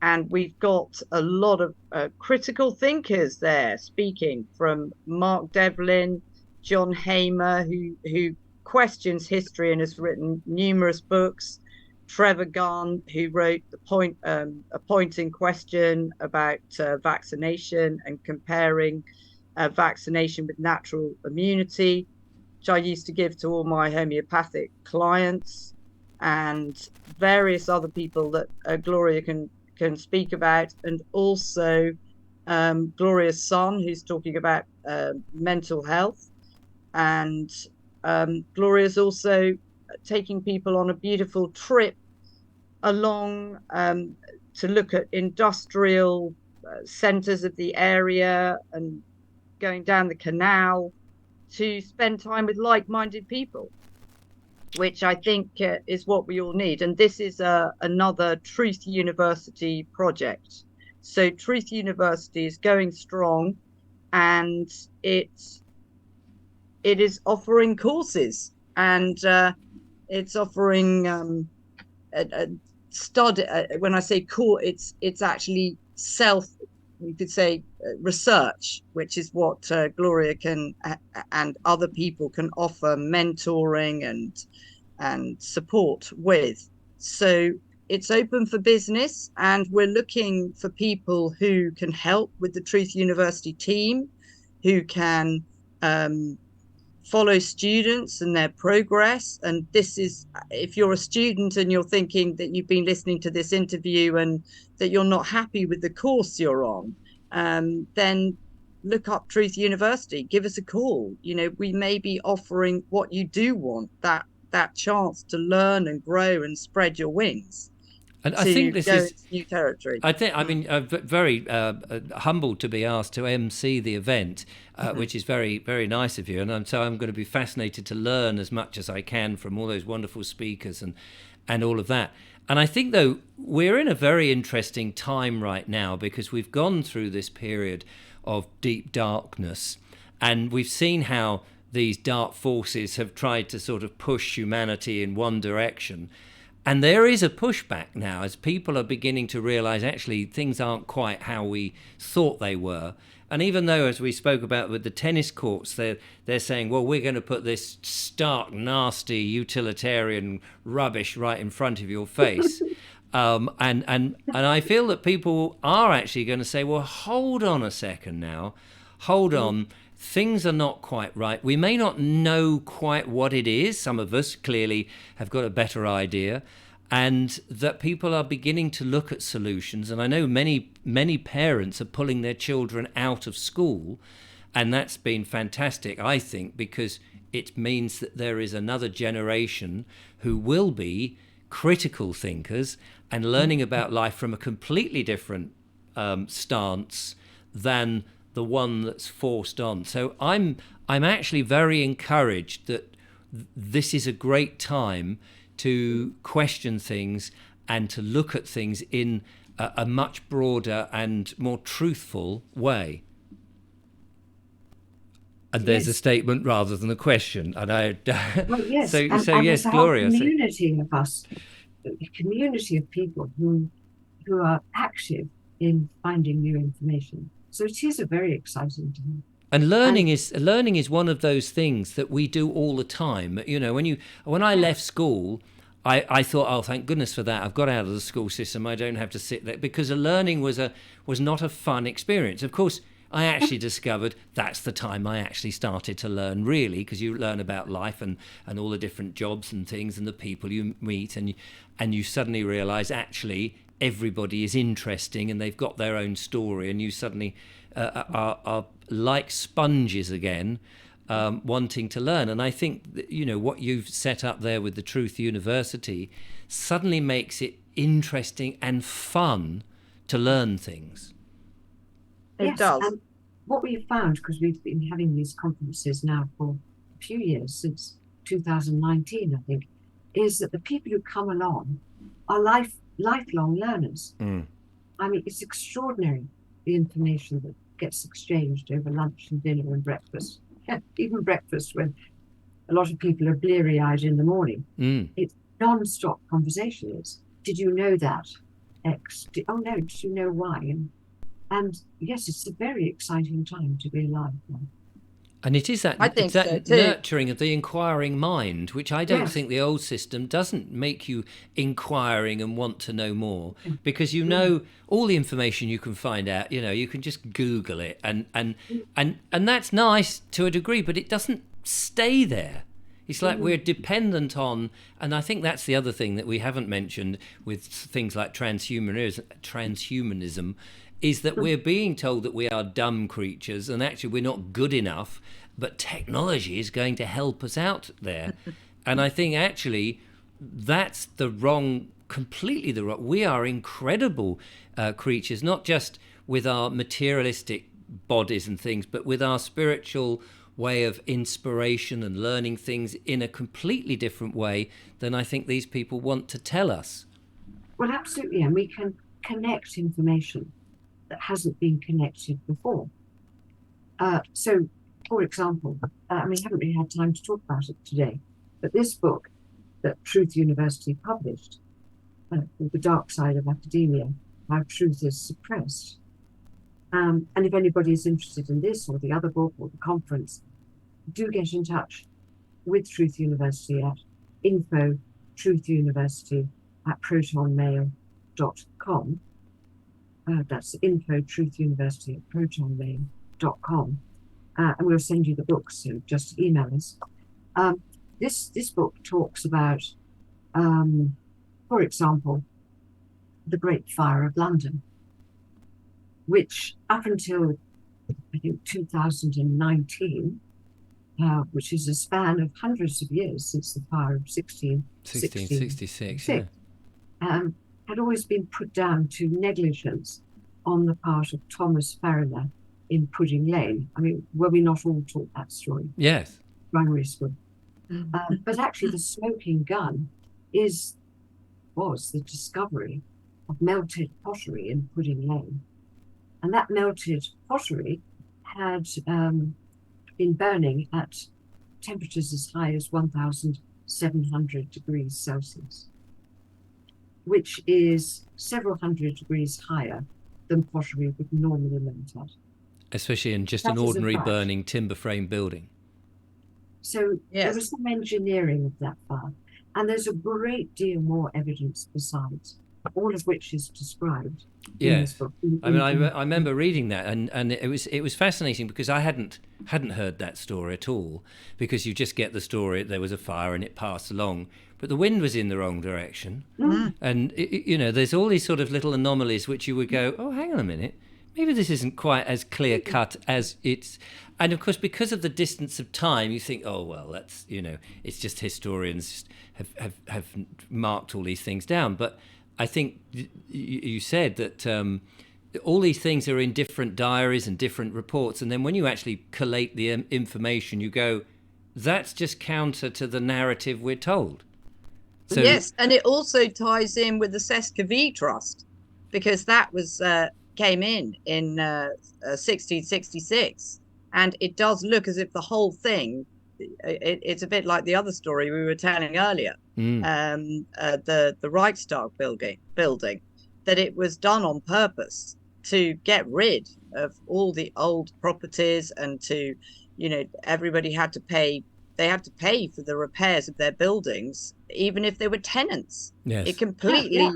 And we've got a lot of critical thinkers there speaking, from Mark Devlin, John Hamer, who questions history and has written numerous books, Trevor Gunn, who wrote a point in question about vaccination and comparing vaccination with natural immunity, which I used to give to all my homeopathic clients, and various other people that Gloria can speak about, and also Gloria's son, who's talking about mental health, and Gloria's also taking people on a beautiful trip along to look at industrial centres of the area and going down the canal to spend time with like-minded people, which I think is what we all need. And this is another Truth University project. So Truth University is going strong, and it is offering courses, and it's offering a study. When I say core, it's actually you could say research, which is what Gloria can and other people can offer mentoring and support with. So it's open for business, and we're looking for people who can help with the Truth University team, who can follow students and their progress. And this is, if you're a student and you're thinking that you've been listening to this interview and that you're not happy with the course you're on, then look up Truth University, give us a call. We may be offering what you do want, that chance to learn and grow and spread your wings. And I think this is new territory. I'm very humbled to be asked to MC the event, which is very, very nice of you. And so I'm going to be fascinated to learn as much as I can from all those wonderful speakers and all of that. And I think, though, we're in a very interesting time right now, because we've gone through this period of deep darkness, and we've seen how these dark forces have tried to sort of push humanity in one direction. And there is a pushback now as people are beginning to realize actually things aren't quite how we thought they were. And even though, as we spoke about with the tennis courts, they're saying, well, we're going to put this stark, nasty, utilitarian rubbish right in front of your face. And I feel that people are actually going to say, well, hold on a second now. Hold on. Things are not quite right. We may not know quite what it is. Some of us clearly have got a better idea, and that people are beginning to look at solutions. And I know many parents are pulling their children out of school, and that's been fantastic, I think, because it means that there is another generation who will be critical thinkers and learning about life from a completely different stance than the one that's forced on. So I'm actually very encouraged that this is a great time to question things and to look at things in a much broader and more truthful way. And there's a statement rather than a question. And yes. So yes, there's Gloria. A community of us, a community of people who are active in finding new information. So it is a very exciting time. And learning is one of those things that we do all the time. When I left school, I thought, oh, thank goodness for that. I've got out of the school system. I don't have to sit there, because learning was not a fun experience. Of course, I actually discovered that's the time I actually started to learn, really, because you learn about life and all the different jobs and things and the people you meet, and you suddenly realize actually everybody is interesting and they've got their own story, and you suddenly are like sponges again, wanting to learn. And I think that, what you've set up there with the Truth University suddenly makes it interesting and fun to learn things. It does. And what we've found, because we've been having these conferences now for a few years, since 2019, I think, is that the people who come along are lifelong learners. I mean, it's extraordinary, the information that gets exchanged over lunch and dinner and breakfast. Even breakfast, when a lot of people are bleary-eyed in the morning. non-stop conversation is, did you know that X? Oh no, did you know Y? And yes, it's a very exciting time to be alive now. And it is that, I it's think so that too. nurturing of the inquiring mind, which I don't Yes. think the old system doesn't make you inquiring and want to know more, because you know all the information you can find out. You know, you can just Google it, and that's nice to a degree, but it doesn't stay there. It's like we're dependent on, and I think that's the other thing that we haven't mentioned with things like transhumanism, is that we're being told that we are dumb creatures and actually we're not good enough, but technology is going to help us out there. And I think actually that's completely the wrong. We are incredible creatures, not just with our materialistic bodies and things, but with our spiritual way of inspiration and learning things in a completely different way than I think these people want to tell us. Well, absolutely. And we can connect information that hasn't been connected before. So, for example, we haven't really had time to talk about it today, but this book that Truth University published, called The Dark Side of Academia, How Truth is Suppressed. And if anybody is interested in this or the other book or the conference, do get in touch with Truth University at info@truthuniversity@protonmail.com. That's info@truthuniversity@protonmail.com. And we'll send you the books, so just email us. This book talks about, for example, the Great Fire of London, which up until, I think, 2019, which is a span of hundreds of years since the fire of 1666, had always been put down to negligence on the part of Thomas Farrier in Pudding Lane. I mean, were we not all taught that story? Yes. Primary school. But actually the smoking gun was the discovery of melted pottery in Pudding Lane. And that melted pottery had been burning at temperatures as high as 1,700 degrees Celsius, which is several hundred degrees higher than pottery would normally melt at. Especially in just That an is a ordinary fact. burning timber frame building. So there Yes. was some engineering of that fire. And there's a great deal more evidence besides, all of which is described in this Yes. book. I mean, I remember reading that, and it was fascinating because I hadn't heard that story at all, because you just get the story, there was a fire and it passed along, but the wind was in the wrong direction. And, there's all these sort of little anomalies which you would go, oh, hang on a minute, maybe this isn't quite as clear cut as it's. And of course, because of the distance of time, you think, oh, well, that's, it's just historians have marked all these things down. But I think you said that all these things are in different diaries and different reports. And then when you actually collate the information, you go, that's just counter to the narrative we're told. So, yes, and it also ties in with the Sesquivy Trust, because that was came in 1666, and it does look as if the whole thing, it's a bit like the other story we were telling earlier, the Reichstag building, that it was done on purpose to get rid of all the old properties, and to, everybody had to pay. They had to pay for the repairs of their buildings, even if they were tenants. yes. It completely,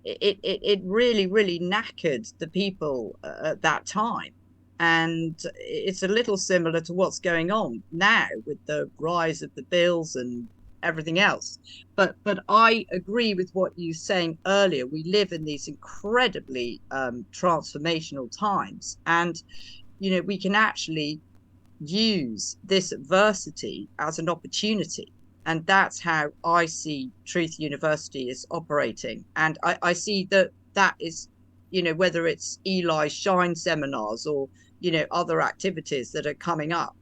it really, really knackered the people at that time. And it's a little similar to what's going on now with the rise of the bills and everything else. But I agree with what you were saying earlier. We live in these incredibly transformational times, and we can actually use this adversity as an opportunity. And that's how I see Truth University is operating. And I see that is, whether it's Eli Shine seminars or, other activities that are coming up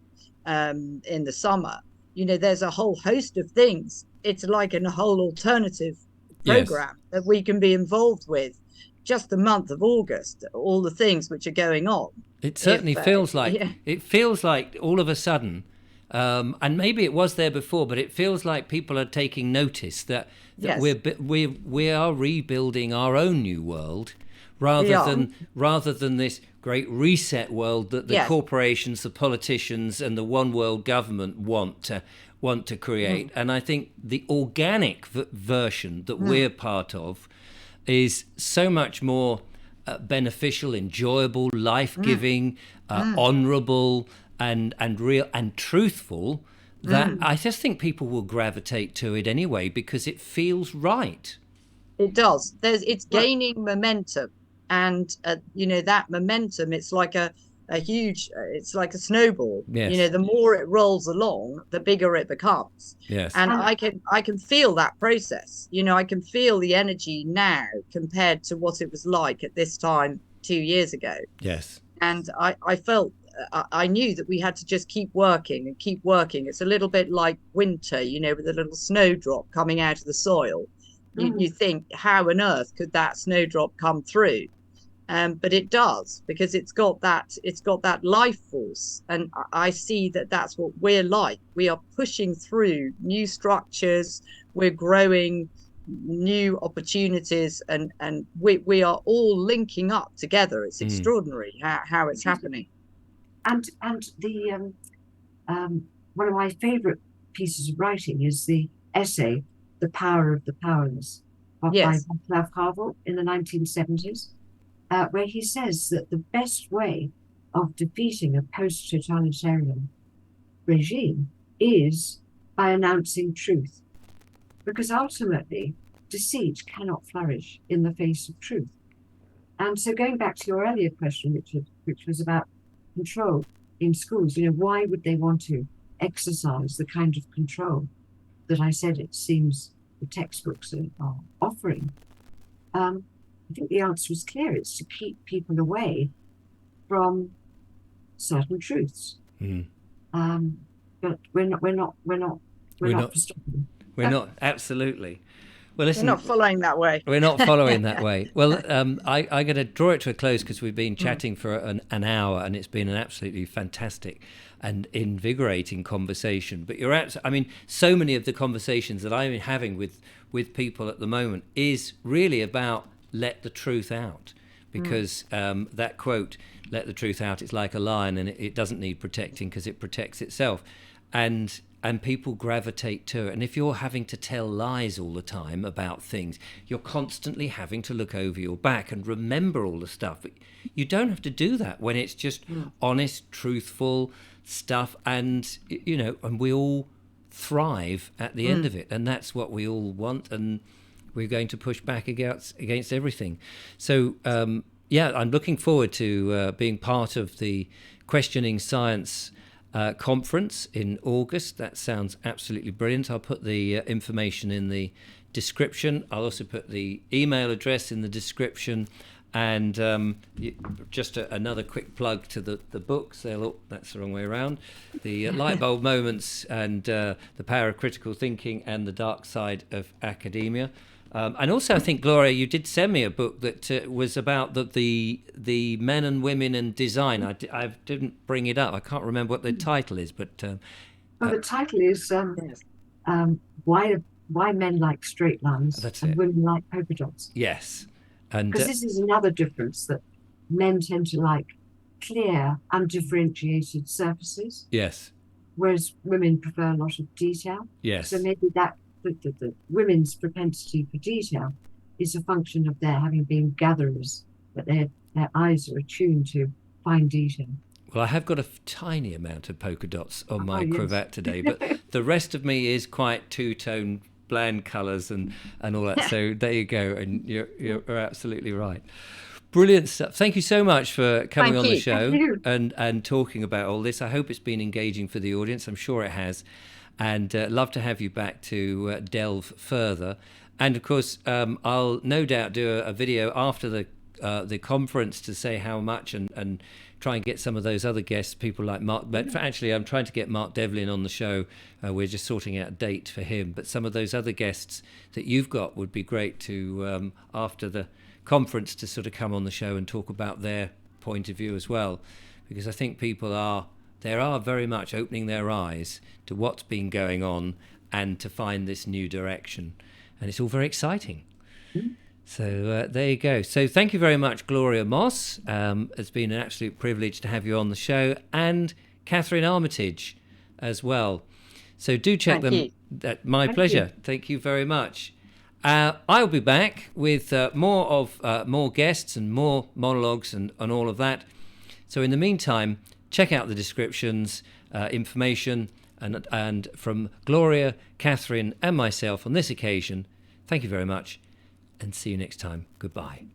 in the summer, there's a whole host of things. It's like a whole alternative program that we can be involved with. Just the month of August, all the things which are going on. It certainly feels like it feels like all of a sudden And maybe it was there before, but it feels like people are taking notice that Yes. we are rebuilding our own new world, rather than this great reset world that the Yes. corporations, the politicians, and the one world government want to create. And I think the organic version that we're part of is so much more beneficial, enjoyable, life-giving, honourable, and real and truthful. That I just think people will gravitate to it anyway because it feels right. It does. It's gaining momentum, and that momentum. It's like a huge. It's like a snowball. Yes. The more it rolls along, the bigger it becomes. Yes. And I can feel that process. I can feel the energy now compared to what it was like at this time 2 years ago. Yes. And I felt. I knew that we had to just keep working and keep working. It's a little bit like winter, with a little snowdrop coming out of the soil. You think, how on earth could that snowdrop come through? But it does, because it's got that life force. And I see that that's what we're like. We are pushing through new structures. We're growing new opportunities, and we are all linking up together. It's extraordinary how it's happening. And the one of my favourite pieces of writing is the essay "The Power of the Powerless" by Václav Havel in the 1970s, where he says that the best way of defeating a post-totalitarian regime is by announcing truth, because ultimately deceit cannot flourish in the face of truth. And so, going back to your earlier question, Richard, which was about control in schools, why would they want to exercise the kind of control that I said it seems the textbooks are offering? I think the answer is clear. It's to keep people away from certain truths. But we're not Absolutely. Well, listen, we're not following that way. We're not following that way. Well, I'm going to draw it to a close because we've been chatting for an hour, and it's been an absolutely fantastic and invigorating conversation. But so many of the conversations that I'm having with people at the moment is really about let the truth out, because that quote, "Let the truth out, it's like a lion, and it doesn't need protecting because it protects itself." And people gravitate to it. And if you're having to tell lies all the time about things, you're constantly having to look over your back and remember all the stuff. You don't have to do that when it's just honest, truthful stuff. And, and we all thrive at the end of it. And that's what we all want. And we're going to push back against everything. So, I'm looking forward to being part of the Questioning Science conference in August. That sounds absolutely brilliant. I'll put the information in the description. I'll also put the email address in the description, and just another quick plug to the books. That's the wrong way around. The Light Bulb Moments and The Power of Critical Thinking and the Dark Side of Academia. And also, I think, Gloria, you did send me a book that was about the men and women in design. I didn't bring it up. I can't remember what the title is, but the title is "Why Men Like Straight Lines and Women Like Polka Dots." Yes, and because this is another difference, that men tend to like clear, undifferentiated surfaces. Yes, whereas women prefer a lot of detail. Yes, so maybe that. The women's propensity for detail is a function of their having been gatherers, that their eyes are attuned to fine detail. Well, I have got a tiny amount of polka dots on my cravat today, but the rest of me is quite two-tone, bland colours and all that. So there you go, and you're absolutely right. Brilliant stuff. Thank you so much for coming on the show and talking about all this. I hope it's been engaging for the audience. I'm sure it has. And love to have you back to delve further. And of course, I'll no doubt do a video after the conference to say how much, and try and get some of those other guests, people like Mark. But actually, I'm trying to get Mark Devlin on the show. We're just sorting out a date for him. But some of those other guests that you've got would be great to, after the conference, to sort of come on the show and talk about their point of view as well. Because I think people are they are very much opening their eyes to what's been going on and to find this new direction. And it's all very exciting. So there you go. So thank you very much, Gloria Moss. It's been an absolute privilege to have you on the show, and Katherin Armitage as well. So do check them. My pleasure. Thank you very much. I'll be back with more guests and more monologues and all of that. So in the meantime, check out the descriptions, information, and from Gloria, Katherin, and myself on this occasion. Thank you very much, and see you next time. Goodbye.